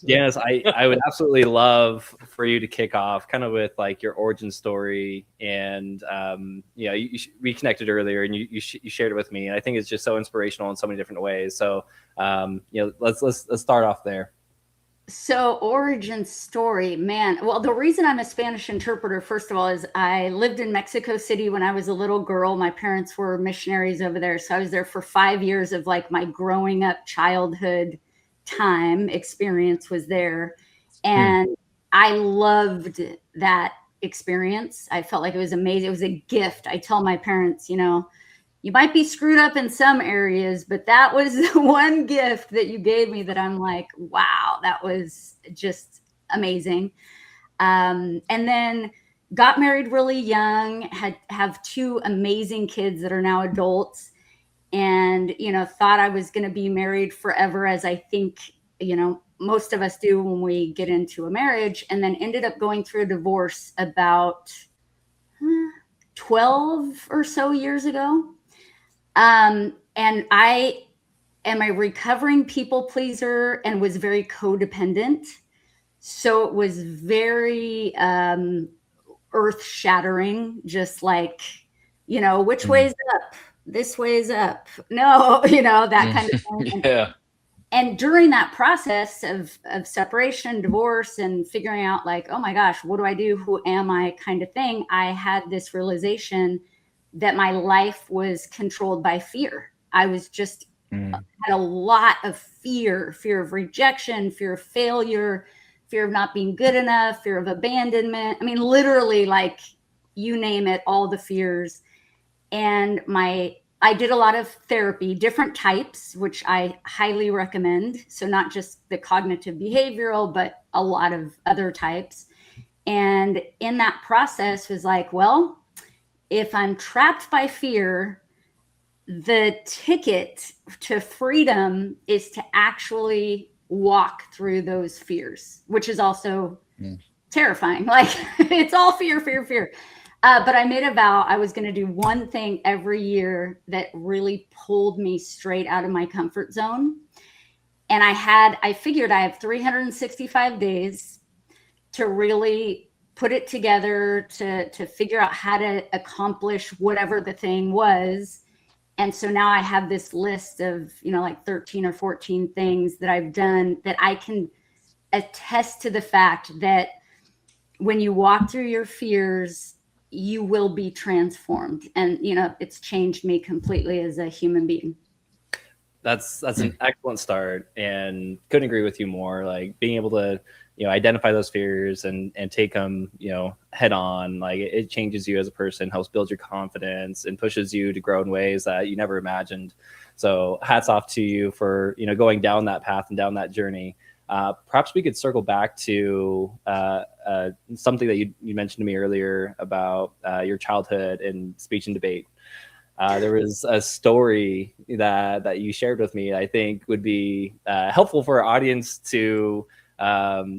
Janice, I would absolutely love for you to kick off kind of with like your origin story. And, we connected earlier and you shared it with me. And I think it's just so inspirational in so many different ways. So, let's start off there. So, origin story, man. Well, the reason I'm a Spanish interpreter, first of all, is I lived in Mexico City when I was a little girl. My parents were missionaries over there. So I was there for 5 years of like my growing up childhood time experience was there. And I loved that experience. I felt like it was amazing. It was a gift. I tell my parents, you might be screwed up in some areas, but that was the one gift that you gave me that I'm like, wow, that was just amazing. And then got married really young, have two amazing kids that are now adults, and thought I was going to be married forever, as I think most of us do when we get into a marriage, and then ended up going through a divorce about 12 or so years ago. And I am a recovering people pleaser and was very codependent. So it was very earth shattering, just like, which way's up? This way's up. No, that kind of thing. Yeah. And during that process of separation, divorce, and figuring out like, oh my gosh, what do I do? Who am I kind of thing? I had this realization that my life was controlled by fear. I was just had a lot of fear of rejection, fear of failure, fear of not being good enough, fear of abandonment. I mean, literally, like, you name it, all the fears. And I did a lot of therapy, different types, which I highly recommend. So not just the cognitive behavioral, but a lot of other types. And in that process was like, well, if I'm trapped by fear, the ticket to freedom is to actually walk through those fears, which is also terrifying. Like, it's all fear. But I made a vow I was going to do one thing every year that really pulled me straight out of my comfort zone. And I figured I have 365 days to really put it together, to figure out how to accomplish whatever the thing was. And so now I have this list of, like 13 or 14 things that I've done that I can attest to the fact that when you walk through your fears, you will be transformed. And, it's changed me completely as a human being. That's an excellent start, and couldn't agree with you more. Like, being able to identify those fears and take them head on, like, it changes you as a person, helps build your confidence, and pushes you to grow in ways that you never imagined. So hats off to you for going down that path and down that journey. Perhaps we could circle back to something that you mentioned to me earlier about your childhood in speech and debate. There was a story that you shared with me I think would be helpful for our audience to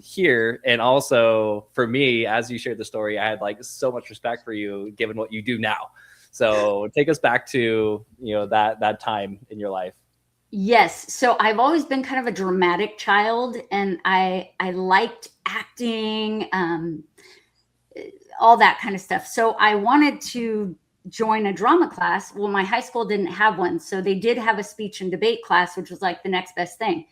hear. And also for me, as you shared the story, I had like so much respect for you given what you do now. So take us back to, that time in your life. Yes. So I've always been kind of a dramatic child, and I liked acting, all that kind of stuff. So I wanted to join a drama class. Well, my high school didn't have one. So they did have a speech and debate class, which was like the next best thing.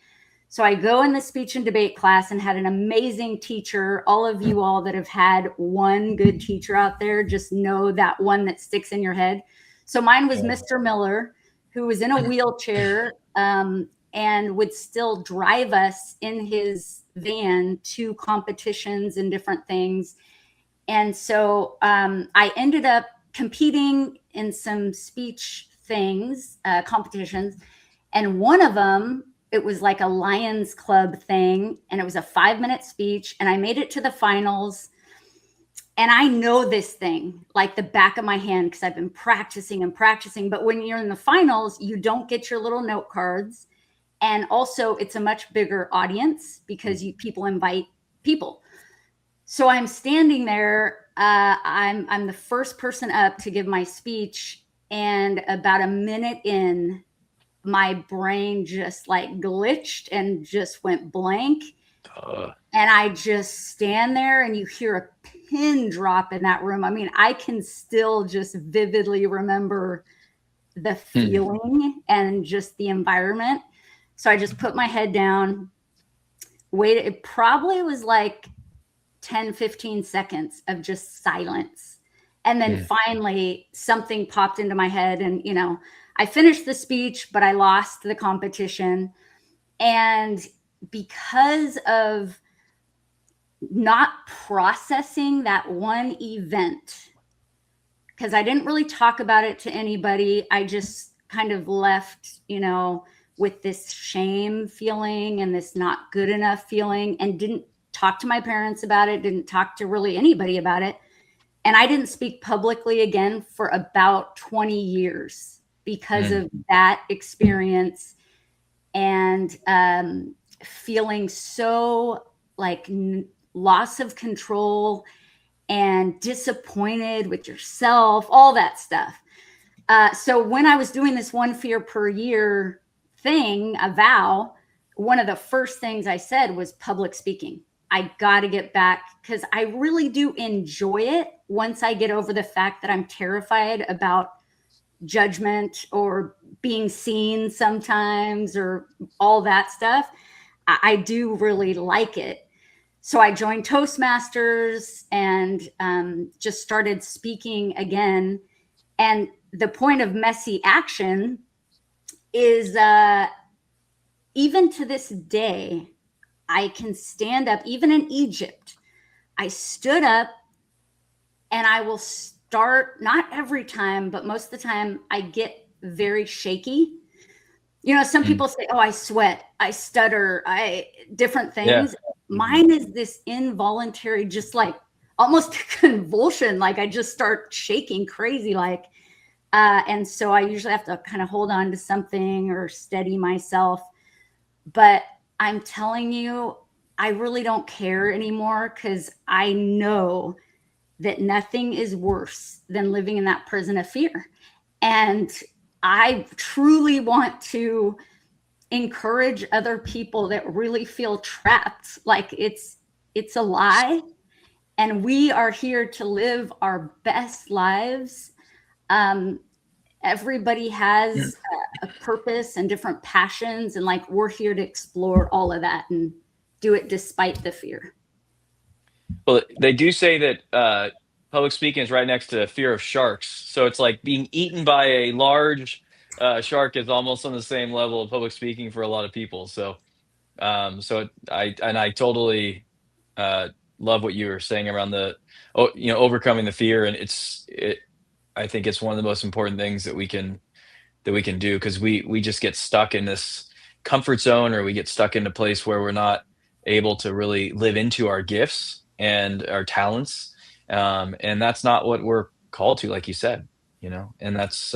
So I go in the speech and debate class and had an amazing teacher. All of you all that have had one good teacher out there, just know that one that sticks in your head. So mine was Mr. Miller, who was in a wheelchair and would still drive us in his van to competitions and different things. And so I ended up competing in some speech things, competitions. And one of them, it was like a Lions Club thing. And it was a 5-minute speech. And I made it to the finals. And I know this thing like the back of my hand because I've been practicing and practicing. But when you're in the finals, you don't get your little note cards. And also, it's a much bigger audience because people invite people. So I'm standing there. I'm the first person up to give my speech. And about a minute in, my brain just like glitched and just went blank. And I just stand there and you hear a pin drop in that room. I mean, I can still just vividly remember the feeling and just the environment. So I just put my head down, waited. It probably was like 10, 15 seconds of just silence. And then finally something popped into my head and, you know, I finished the speech, but I lost the competition. And because of not processing that one event, because I didn't really talk about it to anybody, I just kind of left, you know, with this shame feeling and this not good enough feeling, and didn't talk to my parents about it, didn't talk to really anybody about it. And I didn't speak publicly again for about 20 years because of that experience, and feeling so like loss of control and disappointed with yourself, all that stuff. So when I was doing this 1 fear per year thing, a vow, one of the first things I said was public speaking. I got to get back, because I really do enjoy it once I get over the fact that I'm terrified about judgment or being seen sometimes or all that stuff. I do really like it. So I joined Toastmasters and just started speaking again. And the point of messy action is even to this day, I can stand up. Even in Egypt, I stood up and I will start, not every time, but most of the time I get very shaky. You know, some people say, oh, I sweat, I stutter, different things. Yeah. Mine is this involuntary, just like almost a convulsion. Like I just start shaking crazy, like, and so I usually have to kind of hold on to something or steady myself. But I'm telling you, I really don't care anymore, because I know that nothing is worse than living in that prison of fear. And I truly want to encourage other people that really feel trapped. Like it's a lie. And we are here to live our best lives. Everybody has a purpose and different passions. And like, we're here to explore all of that and do it despite the fear. Well, they do say that public speaking is right next to fear of sharks. So it's like being eaten by a large shark is almost on the same level of public speaking for a lot of people. So, I totally love what you were saying around overcoming the fear, and I think it's one of the most important things that we can do, because we just get stuck in this comfort zone, or we get stuck in a place where we're not able to really live into our gifts and our talents, and that's not what we're called to, like you said, you know. And that's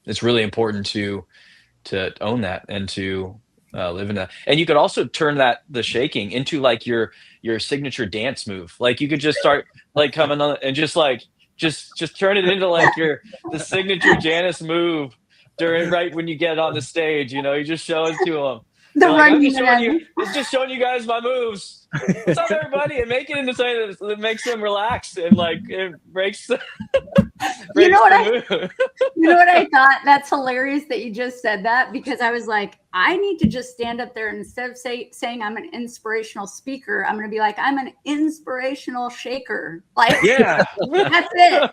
it's really important to own that and to live in that. And you could also turn the shaking into like your signature dance move. Like you could just start like coming on and just turn it into like the signature Janice move during right when you get on the stage. You know, you just show it to them. I'm just showing you guys my moves. What's up, everybody? And make it into something that makes them relax and like it breaks. You know what I thought? That's hilarious that you just said that, because I was like, I need to just stand up there and instead of saying I'm an inspirational speaker, I'm going to be like, I'm an inspirational shaker. Like, yeah, that's it.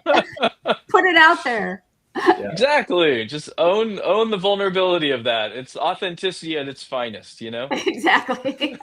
Put it out there. Yeah. Exactly. Just own the vulnerability of that. It's authenticity at its finest, you know? Exactly.